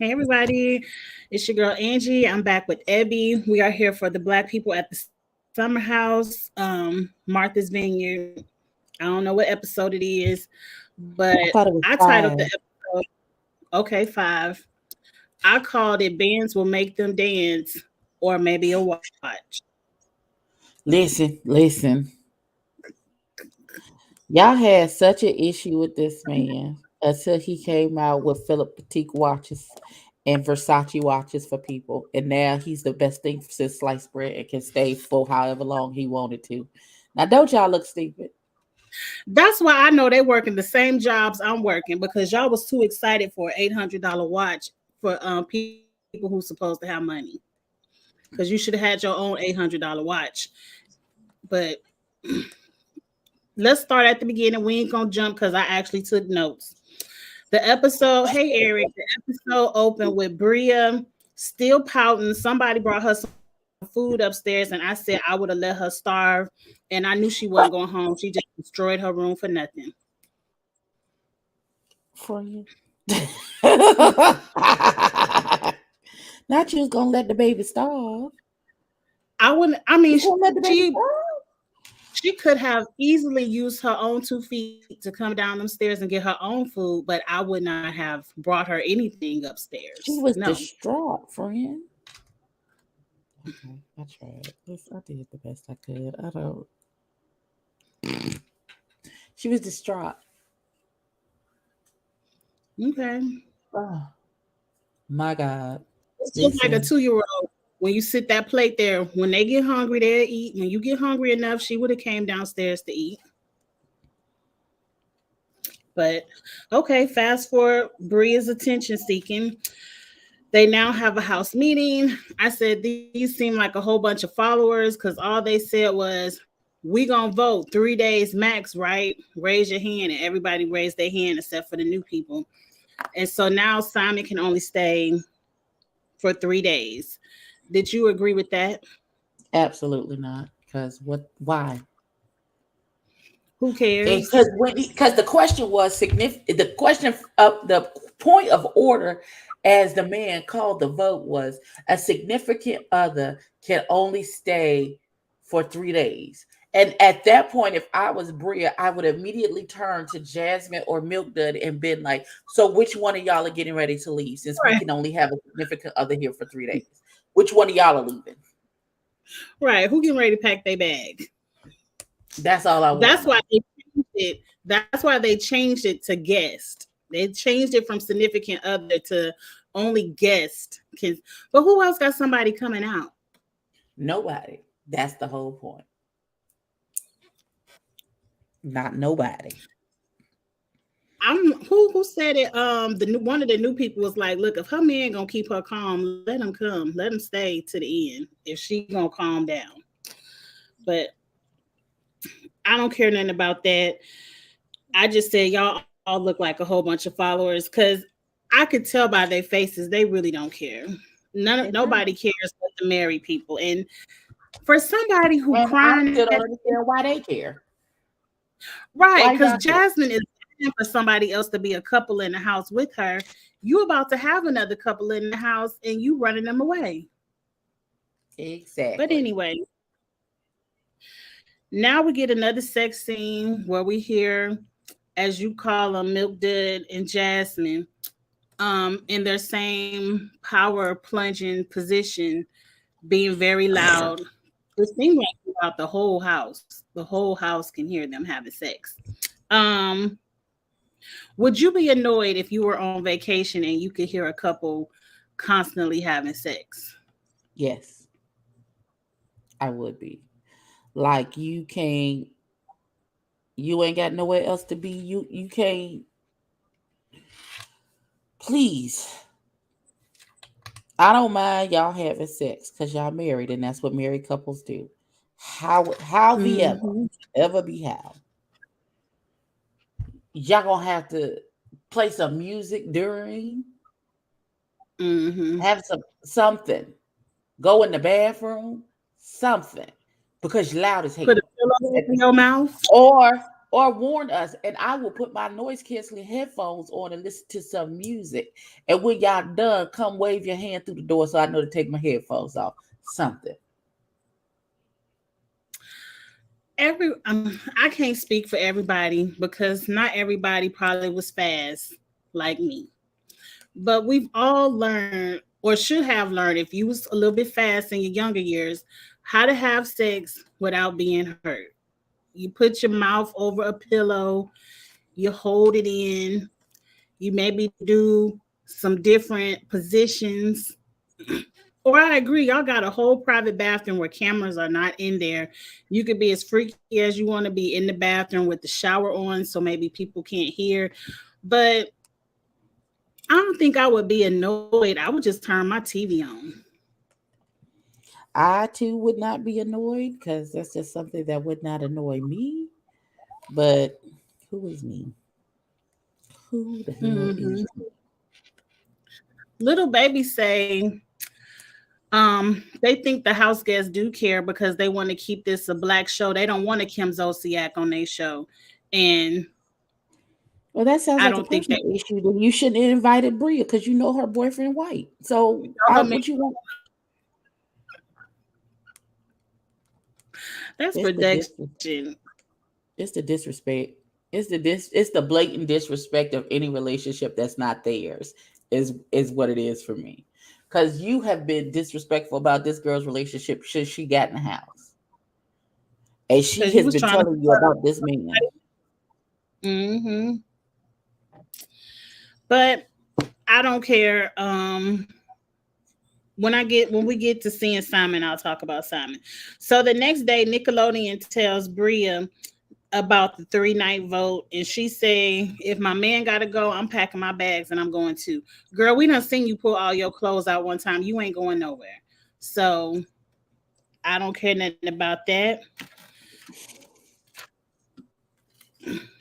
Hey everybody, it's your girl Angie. I'm back with Ebby. We are here for the Black people at the Summer House, Martha's Vineyard. I don't know what episode it is, but I I thought it was titled the five. episode "Okay 5." I called it "Bands Will Make Them Dance" or maybe a watch. Listen. Y'all had such an issue with this man until he came out with Philip Petit watches and Versace watches for people. And now he's the best thing since sliced bread and can stay full however long he wanted to. Now, don't y'all look stupid? That's why I know they working the same jobs I'm working because y'all was too excited for an $800 watch for people who's supposed to have money. Because you should have had your own $800 watch. But let's start at the beginning. We ain't gonna jump because I actually took notes. The episode, hey Eric, the episode opened with Bria still pouting. Somebody brought her some food upstairs, and I said I would have let her starve. And I knew she wasn't going home. She just destroyed her room for nothing. For you. Not you was gonna let the baby starve. I wouldn't. I mean, You gonna let the baby she starve? she could have easily used her own 2 feet to come down them stairs and get her own food, but I would not have brought her anything upstairs. She was No. distraught, friend. Okay, I tried. I did the best I could. I don't. She was distraught. Okay. Oh my God! It's just like a Listen, 2-year-old. When you sit that plate there, when they get hungry, they'll eat. When you get hungry enough, she would have came downstairs to eat. But okay, fast forward. Bree is attention seeking. They now have a house meeting. I said these seem like a whole bunch of followers because all they said was, "We gonna vote 3 days max, right? Raise your hand," and everybody raised their hand except for the new people. And so now Simon can only stay for 3 days. Did you agree with that? absolutely not. Because what? Why? Who cares? Because the question was significant. The question of the point of order, as the man called the vote, was a significant other can only stay for 3 days. And at that point, if I was Bria, I would immediately turn to Jasmine or Milk Dud and been like, "So, which one of y'all are getting ready to leave? Since we Right. can only have a significant other here for 3 days, which one of y'all are leaving?" Right. Who getting ready to pack their bag? That's all I want That's to why know. they changed it. That's why they changed it to guest. They changed it from significant other to only guest. But who else got somebody coming out? Nobody. That's the whole point. Not nobody. Who said it? One of the new people was like, "Look, if her man gonna keep her calm, let him come, let him stay to the end. If she gonna calm down." But I don't care nothing about that. I just said y'all all look like a whole bunch of followers because I could tell by their faces they really don't care. They Nobody don't. cares but the married people. And for somebody who And I crying still at don't understand why they care. right, Why because y'all care? Jasmine is begging for somebody else to be a couple in the house with her. You about to have another couple in the house and you running them away. But Exactly. anyway, now we get another sex scene where we hear, as you call them, Milk Dud and Jasmine, in their same power plunging position, being very loud. It seemed like throughout the whole house can hear them having sex. Um, would you be annoyed if you were on vacation and you could hear a couple constantly having sex? Yes, I would be. Like you ain't got nowhere else to be. You can't please. I don't mind y'all having sex because y'all married and that's what married couples do. How the Mm-hmm. ever be how. Y'all gonna have to play some music during, Mm-hmm. have something. Go in the bathroom, something. Because you're loud as Put a hell. pillow over your mouth. Or or warn us, and I will put my noise canceling headphones on and listen to some music. And when y'all done, come wave your hand through the door so I know to take my headphones off. Something. I can't speak for everybody because not everybody probably was fast like me. But we've all learned or should have learned if you was a little bit fast in your younger years, how to have sex without being hurt. You put your mouth over a pillow, you hold it in, you maybe do some different positions. Or I agree, y'all got a whole private bathroom where cameras are not in there. You could be as freaky as you want to be in the bathroom with the shower on, so maybe people can't hear. But I don't think I would be annoyed. I would just turn my TV on. I too would not be annoyed because that's just something that would not annoy me. But who is me? Who the hell is me? Little baby say they think the house guests do care because they want to keep this a black show. They don't want a Kim Zolciak on their show. And well, that sounds I like a don't think that personal issue. Then you shouldn't have invited Bria because you know her boyfriend white. So what you want? That's production. It's the disrespect. It's the blatant disrespect of any relationship that's not theirs is what it is for me. Because you have been disrespectful about this girl's relationship since she got in the house. And she has been telling you about this man. Mm-hmm. But I don't care. When we get to seeing Simon, I'll talk about Simon. So the next day, Nickelodeon tells Bria about the 3-night vote, and she say, if my man gotta go, I'm packing my bags and I'm going too. Girl, we done seen you pull all your clothes out one time. You ain't going nowhere. So I don't care nothing about that.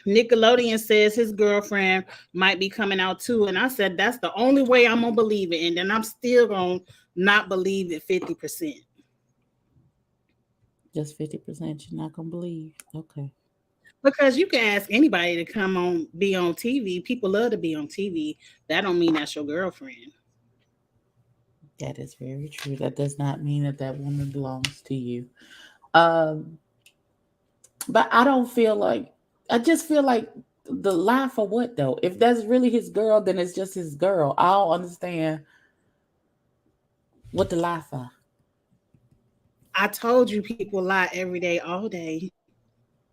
Nickelodeon says his girlfriend might be coming out too, and I said that's the only way I'm gonna believe it, and then I'm still gonna not believe it 50%. Just 50% you're not gonna believe. Okay. Because you can ask anybody to come on, be on TV. People love to be on TV. That don't mean that's your girlfriend. That is very true. That does not mean that woman belongs to you. But I don't feel like, I just feel like the lie for what though? If that's really his girl, then it's just his girl. I don't understand what the lie for. I told you people lie every day, all day.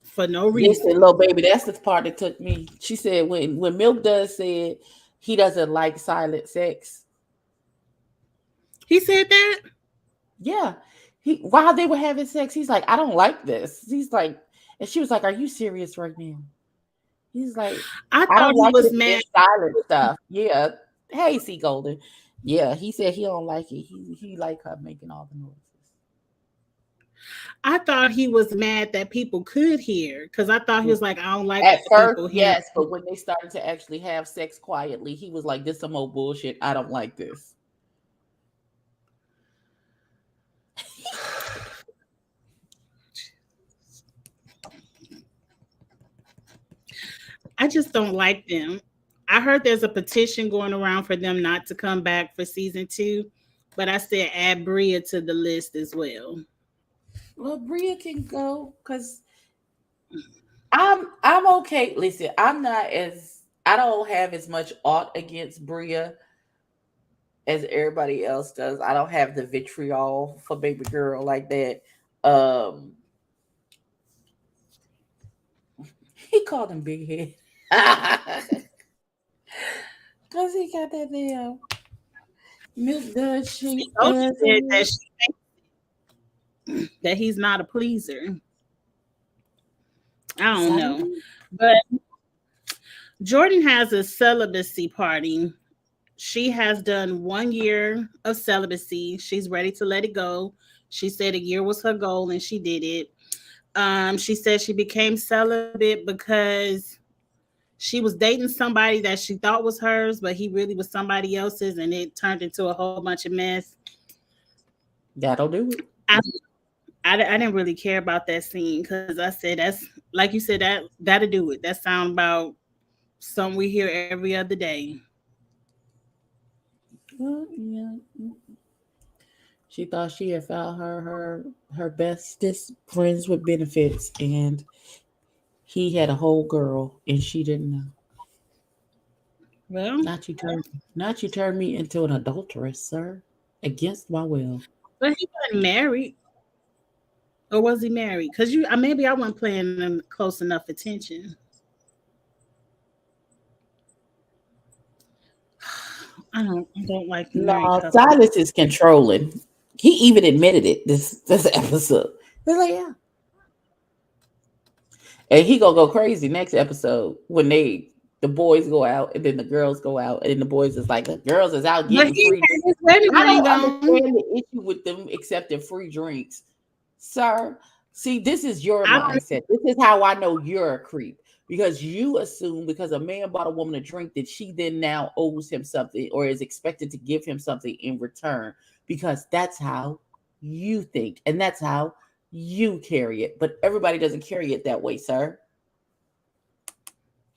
For no reason. Listen, little baby, that's the part that took me. She said when Milk Dud said he doesn't like silent sex. He said that? Yeah. While they were having sex, he's like, I don't like this. He's like, and she was like, are you serious right now? He's like, I thought he was mad. Silent stuff. Yeah. Hey, C Golden. Yeah, he said he don't like it. He like her making all the noises. I thought he was mad that people could hear because I thought he was like, I don't like at first, people yes, but when they started to actually have sex quietly, he was like, this some old bullshit. I don't like this. I just don't like them. I heard there's a petition going around for them not to come back for season 2, but I said add Bria to the list as well. Well, Bria can go because I'm okay. Listen, I don't have as much aught against Bria as everybody else does. I don't have the vitriol for baby girl like that. He called him big head. Because he got that damn Milk Dud shit. That he's not a pleaser. I don't know. But Jordan has a celibacy party. She has done 1 year of celibacy. She's ready to let it go. She said a year was her goal and she did it. She said she became celibate because she was dating somebody that she thought was hers, but he really was somebody else's, and it turned into a whole bunch of mess. That'll do it. I didn't really care about that scene because I said that's like you said that'll do it. That sound about something we hear every other day. Well, yeah. She thought she had found her bestest friends with benefits, and he had a whole girl, and she didn't know. Well, Not you turn me into an adulteress, sir, against my will. but he wasn't married, or was he married? Because maybe I wasn't paying them close enough attention. I don't like married No, couples. Silas is controlling. He even admitted it this episode. He's like, yeah. And he gonna go crazy next episode when the boys go out and then the girls go out and then the boys is like the girls is out But getting he free had drinks. his wedding I ring don't on. understand the issue with them accepting free drinks, sir. See, this is your I don't. mindset. This is how I know you're a creep because you assume because a man bought a woman a drink that she then now owes him something or is expected to give him something in return because that's how you think and that's how you carry it. But everybody doesn't carry it that way, sir.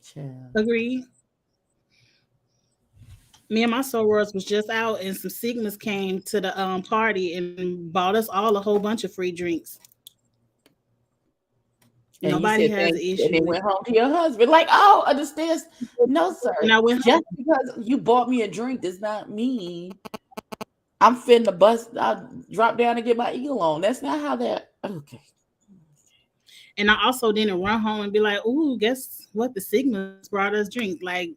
Child. Agree. Me and my sorors was just out, and some Sigmas came to the party and bought us all a whole bunch of free drinks. And you Nobody said has an thank you, and issue then with went home to your husband. Like, oh, understands? it. No, And sir. I went home. Just because you bought me a drink does not mean I'm finna bust. I drop down and get my eagle on. That's not how that. Okay. And I also didn't run home and be like, "Ooh, guess what? The Sigmas brought us drink." Like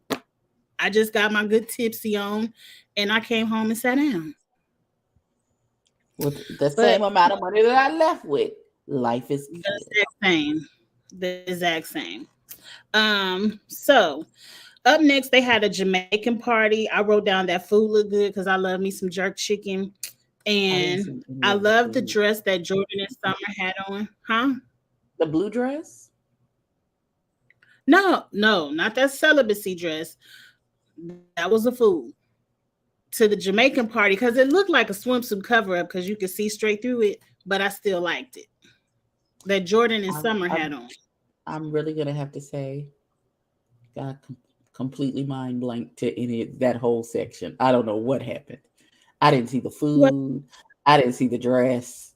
I just got my good tipsy on, and I came home and sat down. With the But same amount of money that I left with, life is the good. exact same, the exact same. So up next, they had a Jamaican party. I wrote down that food looked good because I love me some jerk chicken. I didn't And see any I of the love the food. dress that Jordan and Summer had on. Huh? The blue dress. No, no, not that celibacy dress. That was a food to the Jamaican party because it looked like a swimsuit cover up because you could see straight through it, but I still liked it. That Jordan and I'm, Summer had I'm, on. I'm really gonna have to say, got completely mind blank to any of that whole section. I don't know what happened. I didn't see the What? food. I didn't see the dress.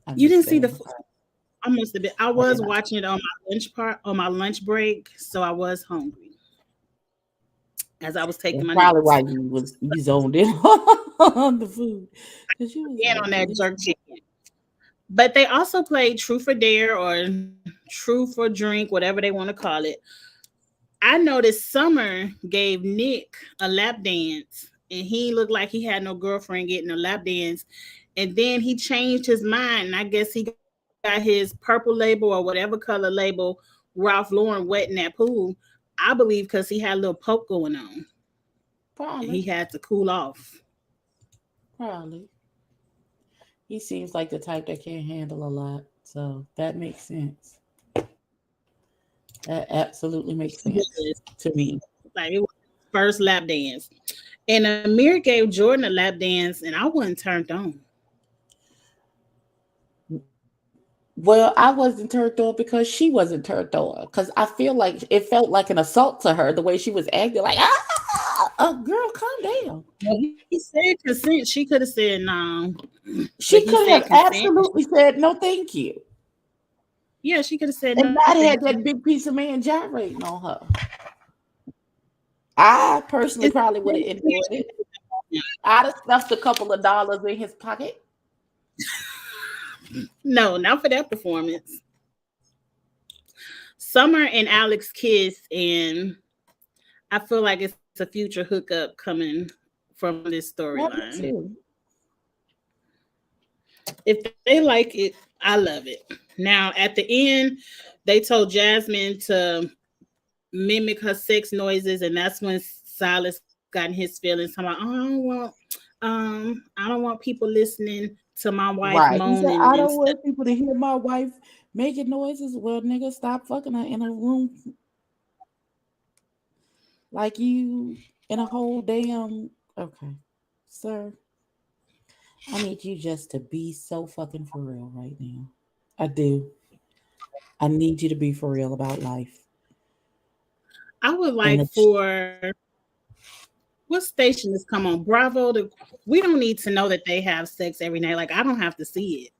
I'm You just didn't see saying. I must have been. I I was did not. watching it on my on my lunch break, so I was hungry as I was taking That's my probably notes. why you zoned in on the food because you was Again like, on that listen, jerk chicken. But they also played Truth or Dare or Truth or Drink, whatever they want to call it. I noticed Summer gave Nick a lap dance, and he looked like he had no girlfriend getting a lap dance. And then he changed his mind, and I guess he got his purple label or whatever color label Ralph Lauren wet in that pool. I believe because he had a little poke going on. And he probably, had to cool off. probably. He seems like the type that can't handle a lot, so that makes sense. That absolutely makes sense Yes. to me. Like it was his first lap dance. And Amir gave Jordan a lap dance, and I wasn't turned on. Well, I wasn't turned on because she wasn't turned on. Because I feel like it felt like an assault to her the way she was acting. Like, girl, calm down. Well, he said consent. She could have said no, but She he could said have consent. absolutely said no, thank you, Yeah, she could have said and no, not thank had you. that big piece of man gyrating on her. I personally It's, probably would have enjoyed it. I'd have stuffed a couple of dollars in his pocket. no, not for that performance. Summer and Alex kiss, and I feel like it's a future hookup coming from this Love it storyline. too. If they like it, I love it. Now, at the end, they told Jasmine to mimic her sex noises, and that's when Silas got in his feelings. Talking about, oh, I don't want people listening to my wife Right. He said, moaning I and don't stuff. want people to hear my wife making noises. Well, nigga, stop fucking her in a room like you in a whole damn. Okay, sir. I need you just to be so fucking for real right now. I do. I need you to be for real about life. I would And like the, for what station is come on? Bravo. We don't need to know that they have sex every night. Like I don't have to see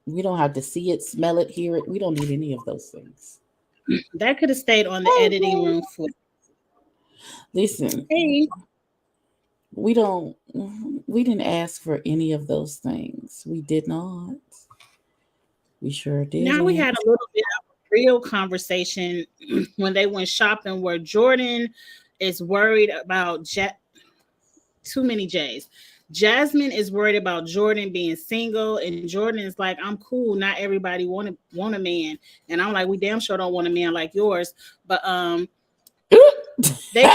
we don't have to see it, smell it, hear it. We don't need any of those things. it. That could have stayed on the Hey, editing bro. room for. Listen, Hey, we don't. We didn't ask for any of those things. We did not. We sure now we had didn't. a little bit of a real conversation when they went shopping, where Jordan is worried about too many J's. Jasmine is worried about Jordan being single, and Jordan is like, "I'm cool. Not everybody want a man," and I'm like, "We damn sure don't want a man like yours." But they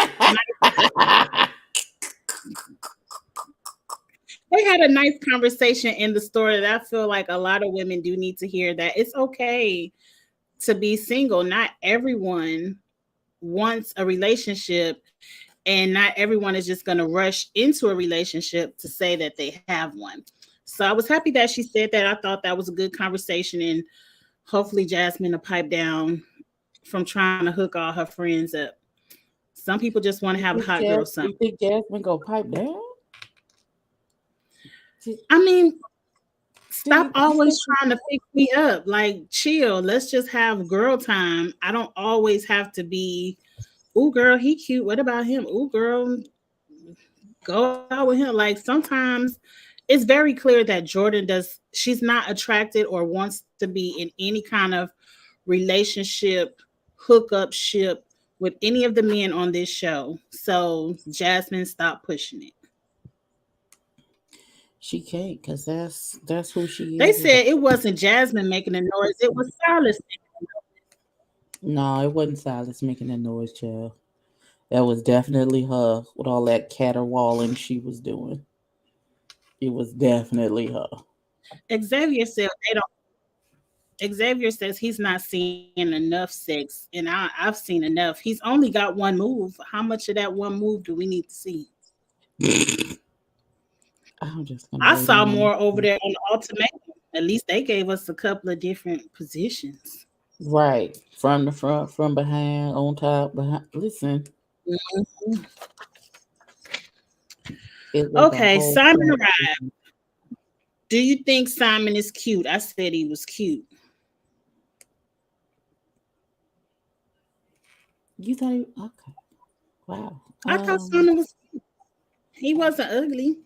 they had a nice conversation in the story that I feel like a lot of women do need to hear, that it's okay to be single. Not everyone wants a relationship, and not everyone is just going to rush into a relationship to say that they have one. So I was happy that she said that. I thought that was a good conversation, and hopefully Jasmine will pipe down from trying to hook all her friends up. Some people just want to have a hot girl summer. You think Jasmine go pipe down? See, I mean, stop see, always trying to fix me up. Like, chill. Let's just have girl time. I don't always have to be, ooh, girl, he cute. What about him? Ooh, girl, go out with him. Like, sometimes it's very clear that Jordan she's not attracted or wants to be in any kind of relationship, hookup ship with any of the men on this show. So, Jasmine, stop pushing it. she can't, because that's who she They is. said it wasn't Jasmine making the noise, it was Silas. No, it wasn't Silas making that noise, child. That was definitely her with all that caterwauling she was doing. It was definitely her. Xavier said they don't. Xavier says he's not seeing enough sex, and I've seen enough. He's only got one move. How much of that one move do we need to see? I'm just gonna I wait saw on them. more over there on the ultimatum. At least they gave us a couple of different positions. Right. From the front, from behind, on top, behind. Listen, Mhm. it was a Okay, whole Simon point. arrived. Do you think Simon is cute? I said he was cute. You thought okay. Wow. I thought Simon was. He wasn't ugly.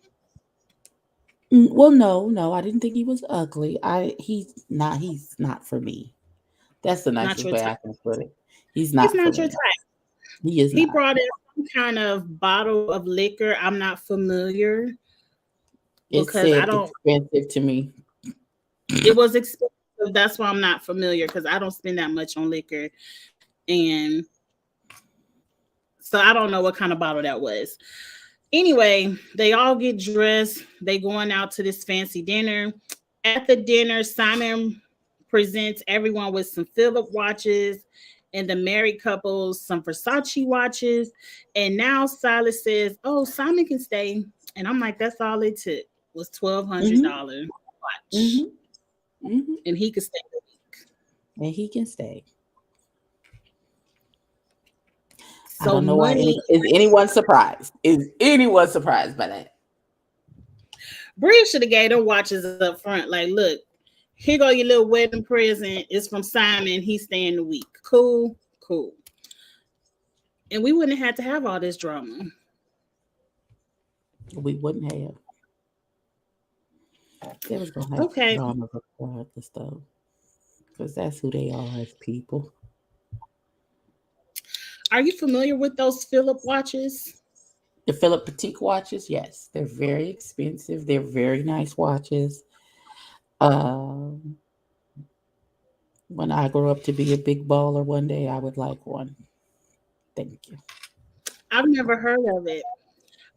Well, no, I didn't think he was ugly. He's not for me. That's the Not nicest your way type. I can put it. He's He's not for not your me. type. He is He not. brought in some kind of bottle of liquor. I'm not familiar It because I said don't. expensive to me. It was expensive. That's why I'm not familiar, because I don't spend that much on liquor, and so I don't know what kind of bottle that was. Anyway, they all get dressed. They going out to this fancy dinner. At the dinner, Simon presents everyone with some Philip watches, and the married couples some Versace watches. And now Silas says, "Oh, Simon can stay." And I'm like, "That's all it took was Mm-hmm. $1,200 watch, Mm-hmm. Mm-hmm. and he could stay." And he can stay. I So don't know why. money, Is anyone surprised? Is anyone surprised by that? Bria should have gave them watches up front. Like, look, here go your little wedding present. It's from Simon. He's staying the week. Cool, cool. And we wouldn't have had to have all this drama. We wouldn't have. They was gonna have Okay. drama regardless, though, because that's who they are as people. Are you familiar with those Philip watches? The Philip Petite watches, yes, they're very expensive. They're very nice watches. Um, when I grow up to be a big baller one day, I would like one. Thank you. I've never heard of it.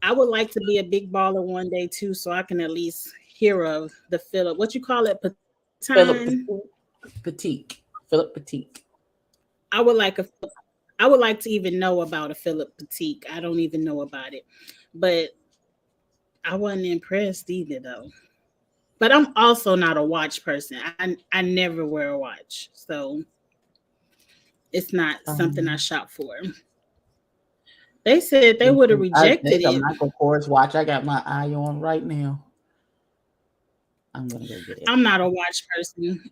I would like to be a big baller one day too, so I can at least hear of the Philip. What you call it, Patine? Philip Petite. Philip Petite. I would like a. I would like to even know about a Philip Petite. I don't even know about it, but I wasn't impressed either though. But I'm also not a watch person. I never wear a watch. So it's not something I Um, shop for. They said they would have rejected There's a it. Michael Kors watch. I got my eye on right now. I'm gonna go get it. I'm not a watch person.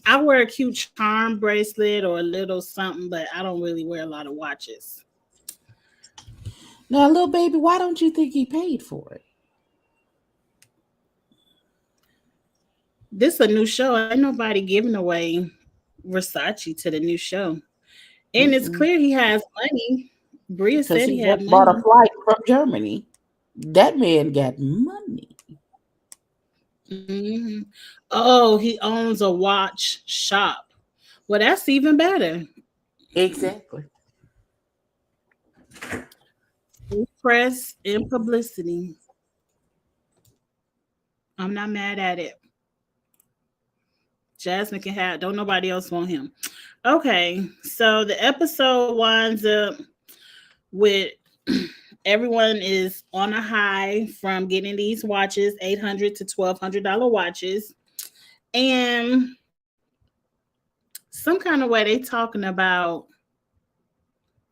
I wear a cute charm bracelet or a little something, but I don't really wear a lot of watches. Now, little baby, why don't you think he paid for it? This a new show. Ain't nobody giving away Versace to the new show. And it's Mm-mm. clear he has money. Bria Because said he he had just bought a money. flight from Germany. That man got money. Hmm. Oh, he owns a watch shop. Well, that's even better. Exactly. Press and publicity. I'm not mad at it. Jasmine can have. Don't nobody else want him. Okay, so the episode winds up with everyone is on a high from getting these watches, $800 to $1,200 watches, and some kind of way they talking about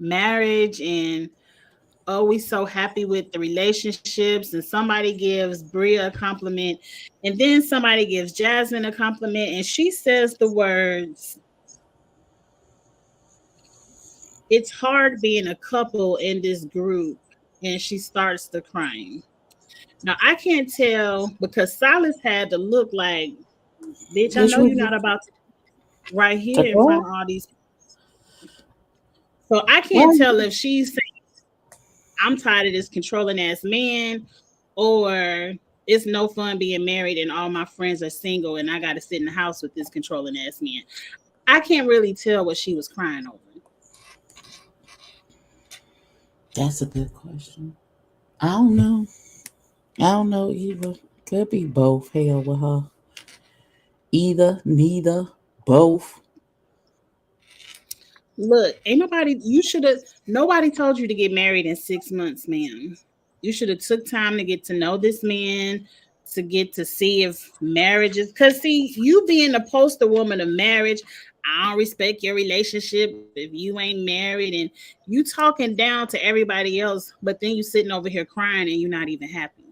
marriage and oh, we so happy with the relationships, and somebody gives Bria a compliment, and then somebody gives Jasmine a compliment, and she says the words, it's hard being a couple in this group, and she starts to crying. Now I can't tell because Silas had to look like, bitch, I Which know you're one? not about to right The here in front girl? of all these. So I Why? can't tell if she's saying I'm tired of this controlling ass man, or it's no fun being married and all my friends are single and I got to sit in the house with this controlling ass man. I can't really tell what she was crying over. That's a good question. I don't know. I don't know either. Could be both. Hell with her. Either, neither, both. Look, ain't nobody, you should have, nobody told you to get married in 6 months, man. You should have took time to get to know this man, to get to see if marriage is, because see, you being the poster woman of marriage, I don't respect your relationship if you ain't married, and you talking down to everybody else, but then you sitting over here crying and you're not even happy.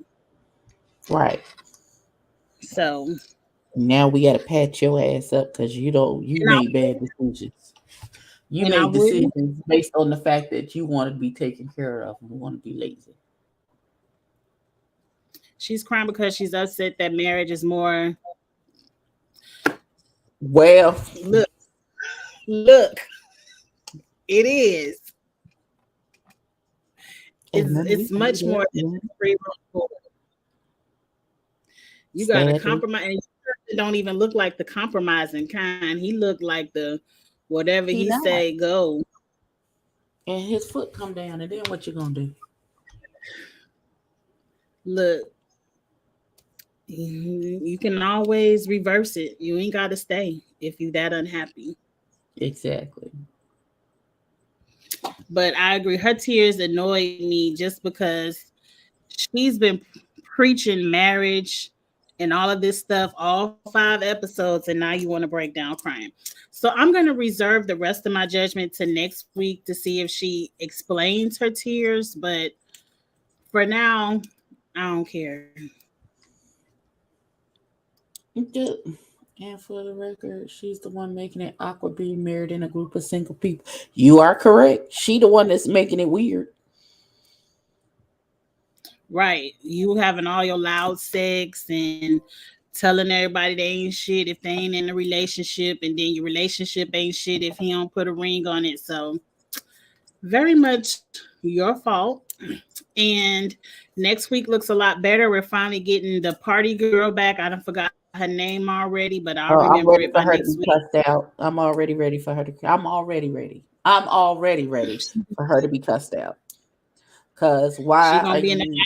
Right. So, Now we gotta pat your ass up because you and I made bad decisions. You and I made wouldn't. decisions based on the fact that you want to be taken care of and want to be lazy. She's crying because she's upset that marriage is more. Well, Look, look, it is. and then we It's say much that, more than yeah, just free room. You got to sadly. compromise. And he don't even look like the compromising kind. He looked like the whatever He he not. say go. And his foot come down, and then what you gonna do? Look, you can always reverse it. You ain't got to stay if you that unhappy. Exactly. But I agree. Her tears annoyed me just because she's been preaching marriage and all of this stuff, all 5 episodes, and now you want to break down crying. So I'm going to reserve the rest of my judgment to next week to see if she explains her tears. But for now, I don't care. Good. And for the record, she's the one making it awkward being married in a group of single people. You are correct. She the one that's making it weird. Right. You having all your loud sex and telling everybody they ain't shit if they ain't in a relationship, and then your relationship ain't shit if he don't put a ring on it. So very much your fault. And next week looks a lot better. We're finally getting the party girl back. I don't forgot her name already, but I'll remember I'm it ready by for her next to be week. cussed out. I'm already ready for her to. I'm already ready. I'm already ready for her to be cussed out. Cause She why are gonna be in the you?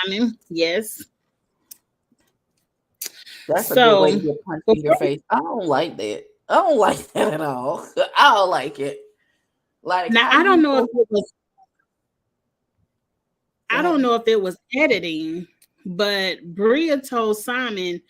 Simon. Yes. That's a good way to So get punched in your before face. I don't like that. I don't like that at all. I don't like it. Like now how I you don't know if supposed it was I don't know if it was editing, but Bria told Simon,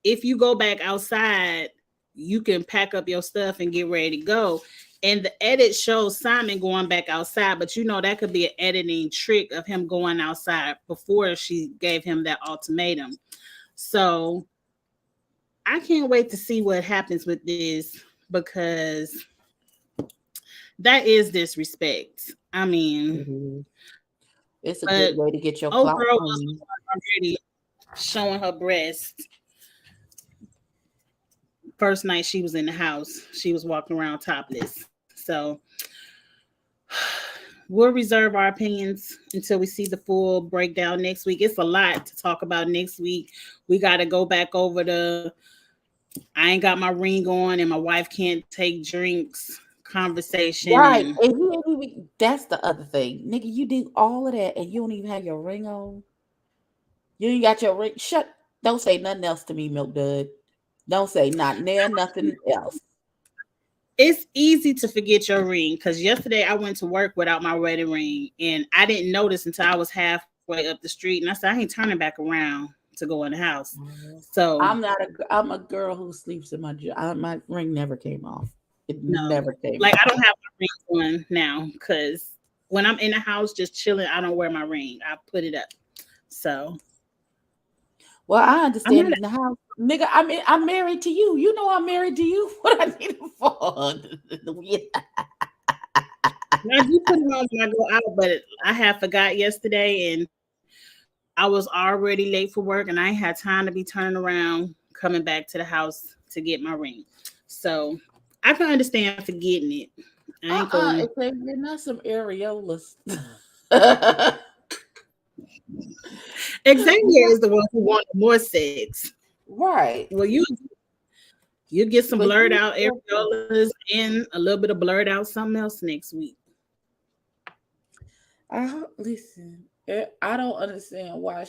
if you go back outside, you can pack up your stuff and get ready to go. And the edit shows Simon going back outside, but that could be an editing trick of him going outside before she gave him that ultimatum. So I can't wait to see what happens with this, because that is disrespect. I mean, it's a good way to get your clout girl was already showing her breast. First night she was in the house, she was walking around topless. So we'll reserve our opinions until we see the full breakdown next week. It's a lot to talk about next week. We got to go back over the I ain't got my ring on and my wife can't take drinks conversation. Right. And that's the other thing. Nigga, you do all of that and you don't even have your ring on. You ain't got your ring. Don't say nothing else to me, Milk Dud. Don't say nothing else. It's easy to forget your ring, because yesterday I went to work without my wedding ring and I didn't notice until I was halfway up the street, and I said I ain't turning back around to go in the house. Mm-hmm. So I'm a girl who sleeps in my ring never came off. It never came off. I don't have my ring on now, because when I'm in the house just chilling, I don't wear my ring. I put it up. So well, I understand in the house. Nigga, I'm married to you. You know I'm married to you. What I need it for? Now, you put it on when I go out, but I have forgot yesterday, and I was already late for work, and I ain't had time to be turning around, coming back to the house to get my ring. So I can understand forgetting it. I ain't going. You're not some areolas. Xavier is the one who wanted more sex. Right. Well, you get some blurred out areolas and a little bit of blurred out something else next week. Listen, I don't understand why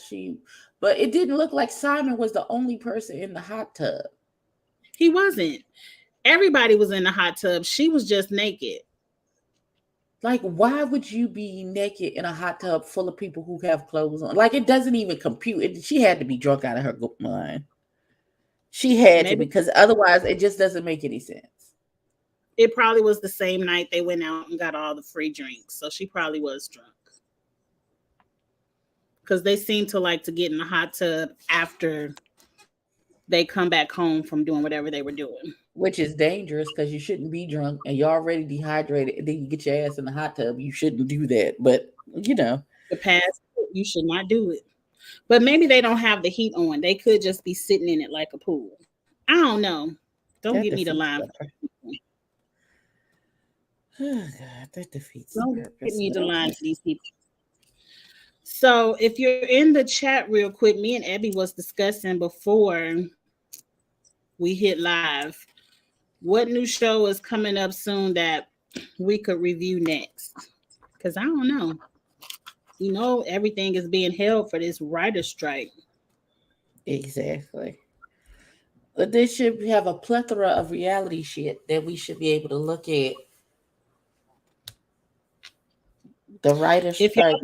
but it didn't look like Simon was the only person in the hot tub. He wasn't. Everybody was in the hot tub. She was just naked. Like, why would you be naked in a hot tub full of people who have clothes on? Like, it doesn't even compute. She had to be drunk out of her mind. She had to, because otherwise it just doesn't make any sense. It probably was the same night they went out and got all the free drinks. So she probably was drunk. Because they seem to like to get in the hot tub after they come back home from doing whatever they were doing. Which is dangerous, because you shouldn't be drunk and you're already dehydrated, and then you get your ass in the hot tub. You shouldn't do that. But, the past, you should not do it. But maybe they don't have the heat on. They could just be sitting in it like a pool. I don't know. Don't give me the line. Oh, God, that defeats. Don't give me the line for these people. So if you're in the chat real quick, me and Abby was discussing before we hit live, what new show is coming up soon that we could review next? Because I don't know. Everything is being held for this writer's strike. Exactly. But they should have a plethora of reality shit that we should be able to look at. The writer's strike.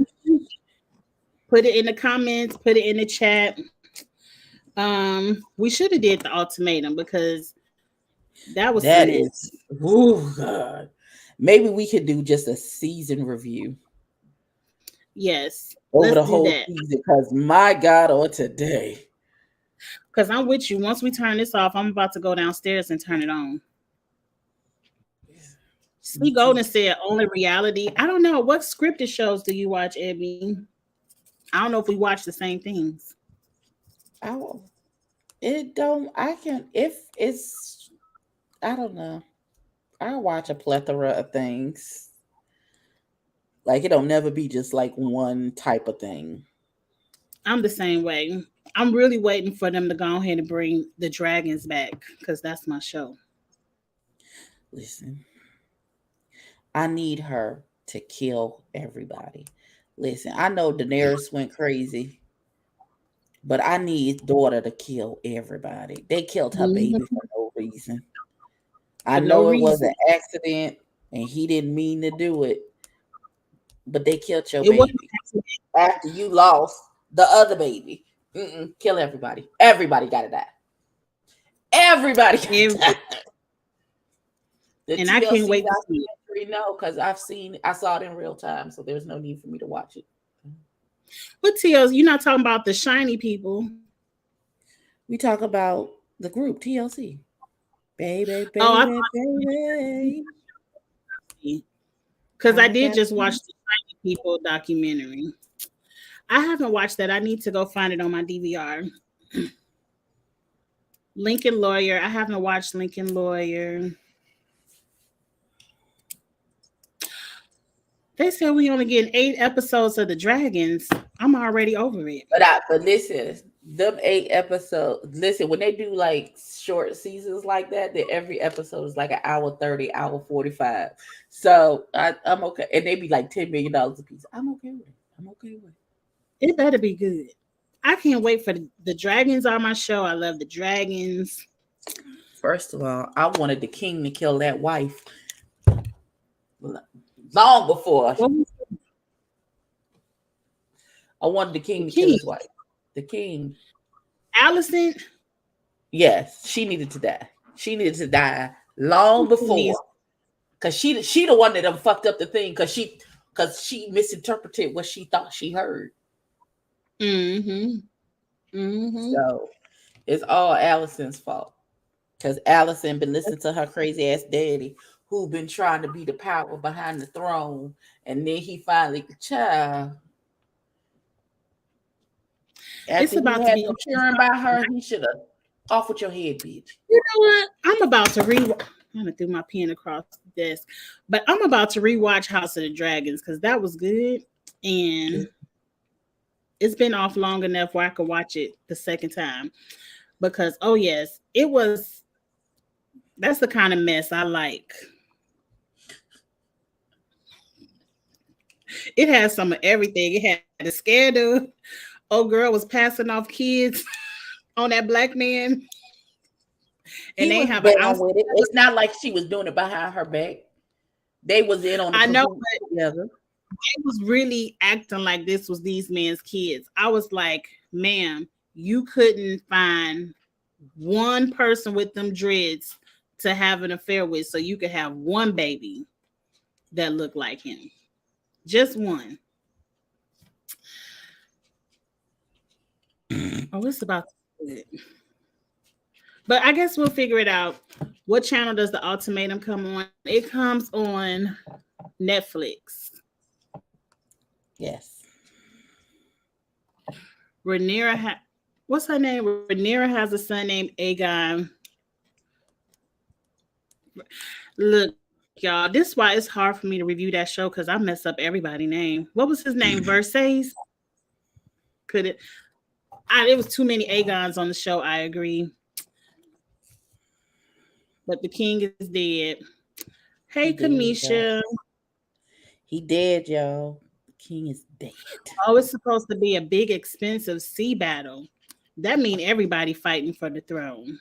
Put it in the comments, put it in the chat. We should have did the ultimatum, because that was oh God. Maybe we could do just a season review. Yes. Over the whole season, because my God, or today. Because I'm with you. Once we turn this off, I'm about to go downstairs and turn it on. Slee Golden said only reality. I don't know. What scripted shows do you watch, Abby? I don't know if we watch the same things. I don't know. I watch a plethora of things. Like, it don't never be just like one type of thing. I'm the same way. I'm really waiting for them to go ahead and bring the dragons back, because that's my show. Listen, I need her to kill everybody. Listen, I know Daenerys went crazy, but I need daughter to kill everybody. They killed her baby for no reason. I know it was an accident and he didn't mean to do it, but they killed your baby. It wasn't an after you lost the other baby. Kill everybody. Everybody gotta die. Everybody gotta die. The And I can't TLC wait to see it. documentary, no, because I saw it in real time, so there's no need for me to watch it. What TLC? You're not talking about the shiny people. We talk about the group TLC. Baby, Oh, baby. because I did just watch the shiny people documentary. I haven't watched that. I need to go find it on my DVR. Lincoln Lawyer. I haven't watched Lincoln Lawyer. They said we only getting 8 episodes of the Dragons. I'm already over it. But listen, them 8 episodes. Listen, when they do like short seasons like that, then every episode is like an hour 30, hour 45. So I'm okay, and they be like $10 million a piece. I'm okay with it. I'm okay with it. It better be good. I can't wait for the Dragons on my show. I love the Dragons. First of all, I wanted the king to kill that wife long before. I wanted the king to kill his wife. The king. Allison? Yes, she needed to die. She needed to die long before. Because she the one that done fucked up the thing because she misinterpreted what she thought she heard. Mm-hmm. So it's all Allison's fault. Because Allison been listening to her crazy ass daddy who been trying to be the power behind the throne. And then he finally, child. After It's about to be cheering by her, he should have off with your head, bitch. You know what? I'm about to I'm gonna throw my pen across the desk, but I'm about to rewatch House of the Dragons because that was good, and it's been off long enough where I could watch it the second time. Because oh yes, it was. That's the kind of mess I like. It has some of everything. It had the scandal. Old girl was passing off kids on that black man. And they have an ounce with it. It's not like she was doing it behind her back. They was in on the together. They was really acting like this was these men's kids. I was like, ma'am, you couldn't find one person with them dreads to have an affair with so you could have one baby that looked like him. Just one. Oh, it's about to be good. But I guess we'll figure it out. What channel does the ultimatum come on? It comes on Netflix. Yes. Rhaenyra what's her name? Rhaenyra has a son named Aegon. Look, y'all, this is why it's hard for me to review that show because I mess up everybody's name. What was his name? Versailles? It was too many Aegons on the show, I agree. But the king is dead. Hey, Kamisha. He dead, y'all. The king is dead. Oh, it's supposed to be a big, expensive sea battle. That means everybody fighting for the throne.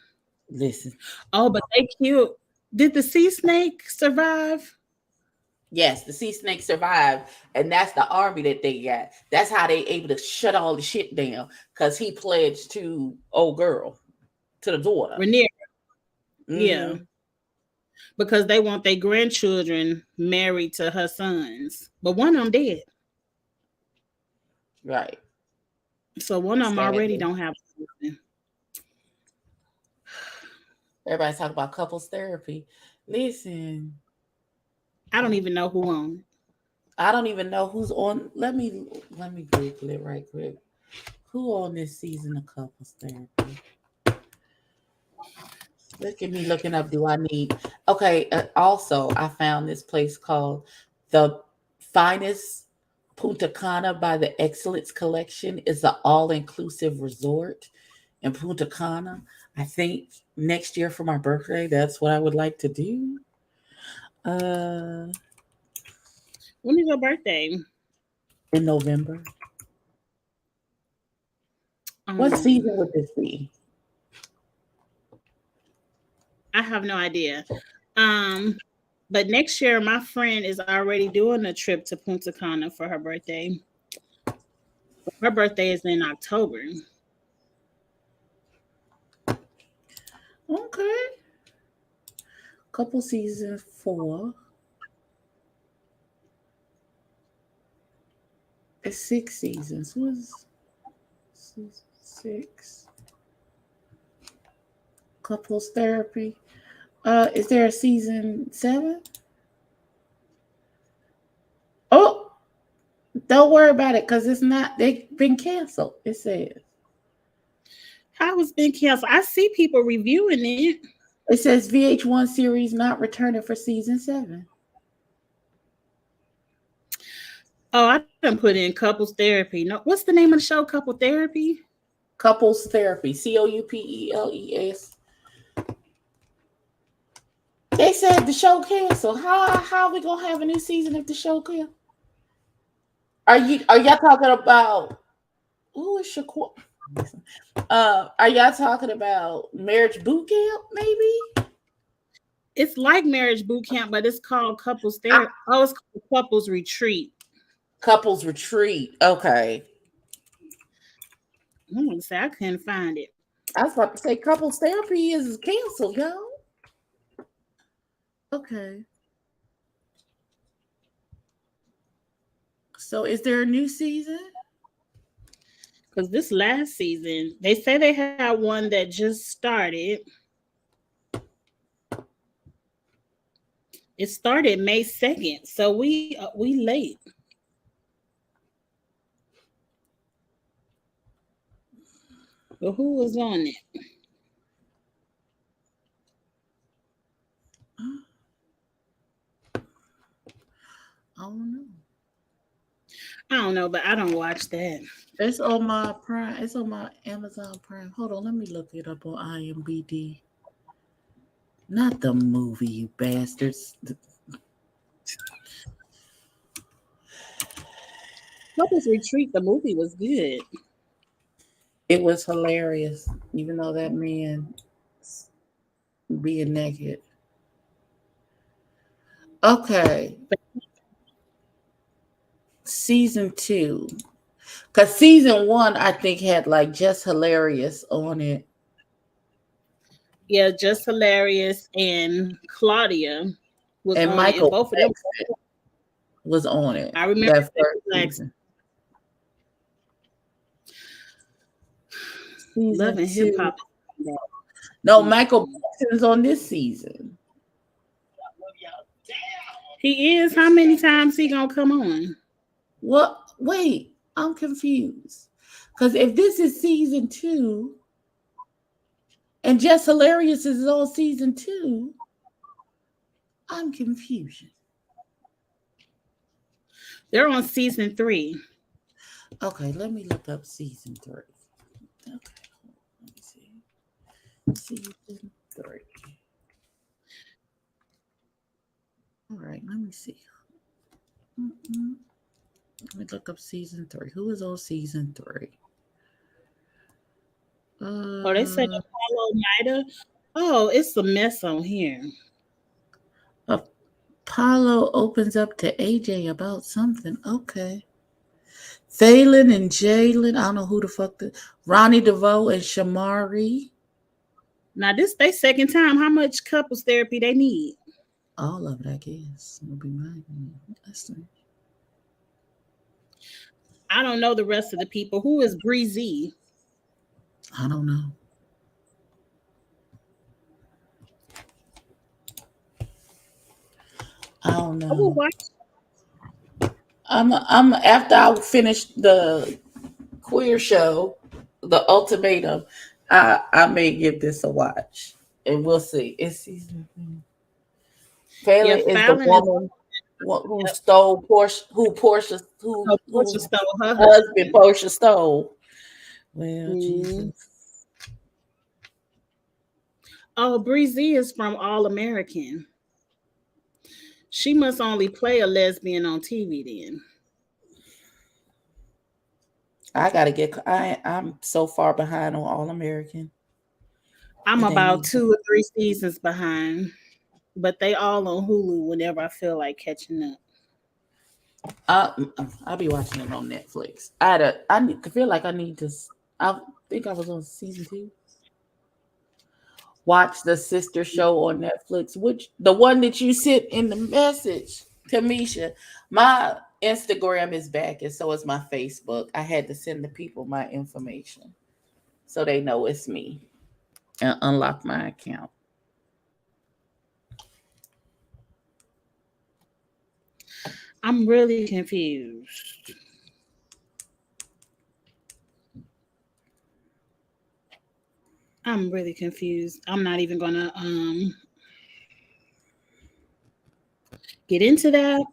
Listen. Oh, but they killed. Did the sea snake survive? Yes, the sea snake survived, and that's the army that they got. That's how they able to shut all the shit down because he pledged to old girl, to the daughter. Rhaenyra. Mm-hmm. Yeah. Because they want their grandchildren married to her sons. But one of them dead. Right. So one of them already don't have something. Everybody's talking about couples therapy. Listen. I don't even know who on it. I don't even know who's on. Let me Google it right quick. Who on this season of couples therapy? Look at me looking up. Do I need? Okay. Also, I found this place called the Finest Punta Cana by the Excellence Collection. Is an all-inclusive resort in Punta Cana. I think next year for my birthday, that's what I would like to do. When is your birthday? In November. What season would this be? I have no idea. But next year, my friend is already doing a trip to Punta Cana for her birthday. Her birthday is in October. Okay. Couple season 4. It's 6 seasons. What's season 6? Couples therapy. Is there a season 7? Oh, don't worry about it because it's not. They've been canceled. It says. How it's been canceled? I see people reviewing it. It says VH1 series not returning for season 7. Oh, I didn't put in couples therapy. No, what's the name of the show? Couple therapy. Couples therapy. COUPELES. They said the show canceled. How are we gonna have a new season if the show canceled? Are y'all talking about who is Shaquan? Are y'all talking about Marriage Boot Camp? Maybe It's like Marriage Boot Camp, but it's called Couples Therapy. Oh, it's called Couples Retreat. Couples Retreat. Okay. I'm gonna say I couldn't find it. I was about to say couples therapy is canceled, y'all. Okay. So is there a new season? Because this last season, they say they had one that just started. It started May 2nd, so we late. But who was on it? I don't know. I don't know, but I don't watch that. It's on my Prime. It's on my Amazon Prime. Hold on, let me look it up on IMDb. Not the movie, you bastards. Couples Retreat, the movie was good. It was hilarious, even though that man being naked. Okay. Season 2. Because season 1, I think, had like Just Hilarious on it. Yeah, Just Hilarious and Claudia was And on Michael it. And both of them was on it. I remember that first season. Love and Hip Hop. No, Michael is on this season. He is. How many times he gonna come on? What? Wait, I'm confused. Because if this is season 2, and Just Hilarious is on season 2, I'm confused. They're on season 3. Okay, let me look up season 3. Okay, let me see. Season 3. All right, let me see. Let me look up season 3. Who is on season 3? Oh, they said Apollo Nida. Oh, it's a mess on here. Apollo opens up to AJ about something. Okay. Thalen and Jalen. I don't know who the fuck. Ronnie DeVoe and Shamari. Now, this they second time. How much couples therapy they need? All of it, I guess. Will be mine. I don't know the rest of the people. Who is Breezy? I don't know. I don't know. I'm after I finish the queer show, The Ultimatum, I may give this a watch. And we'll see. It's season. Fallon is the woman who stole Portia, Portia stole her husband. Portia stole. Well, Jesus. Oh, Breezy is from All American. She must only play a lesbian on TV then. I gotta get. I'm so far behind on All American. I'm about 2 or 3 seasons behind, but they all on Hulu whenever I feel like catching up. I'll be watching it on Netflix. I feel like I need to. I think I was on season 2. Watch the sister show on Netflix, which the one that you sent in the message, Tamisha. My Instagram is back, and so is my Facebook. I had to send the people my information so they know it's me and unlock my account. I'm really confused. I'm really confused. I'm not even gonna get into that.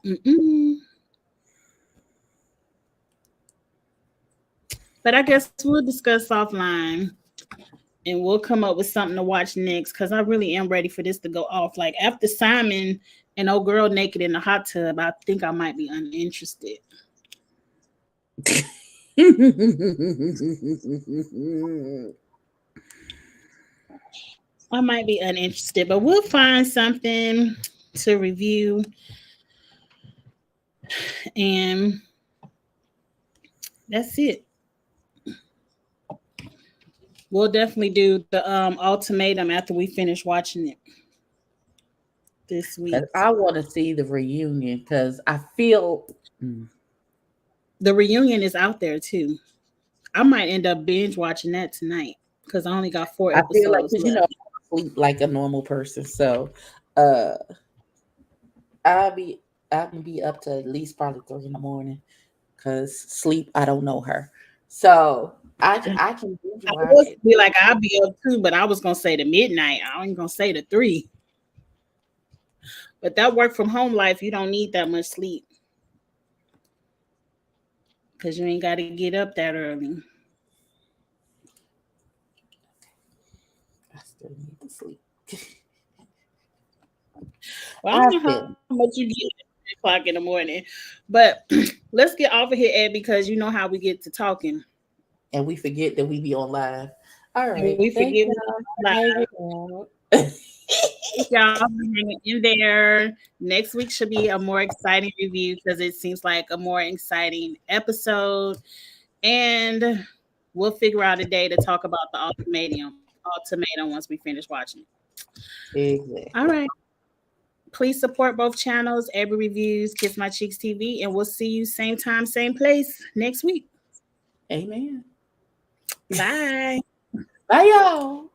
But I guess we'll discuss offline and we'll come up with something to watch next because I really am ready for this to go off. Like after Simon and old girl naked in the hot tub, I think I might be uninterested. I might be uninterested, but we'll find something to review. And that's it. We'll definitely do the ultimatum after we finish watching it this week. I want to see the reunion because I feel the reunion is out there too. I might end up binge watching that tonight because I only got 4 episodes. I feel like I sleep like a normal person, so I'll be up to at least probably 3 in the morning because sleep, I don't know her. So I can binge watch it. Be like I'll be up too, but I was gonna say to midnight. I ain't gonna say to 3. But that work from home life, you don't need that much sleep because you ain't got to get up that early. I still need to sleep. Well, I don't know how much you get at 3 o'clock in the morning, but let's get off of here, Ed, because you know how we get to talking. And we forget that we be on live. All right. We forget live. Y'all hanging in there. Next week should be a more exciting review because it seems like a more exciting episode. And we'll figure out a day to talk about the ultimatum once we finish watching it. Exactly. All right. Please support both channels, Every Reviews, Kiss My Cheeks TV, and we'll see you same time, same place next week. Amen. Bye. Bye, y'all.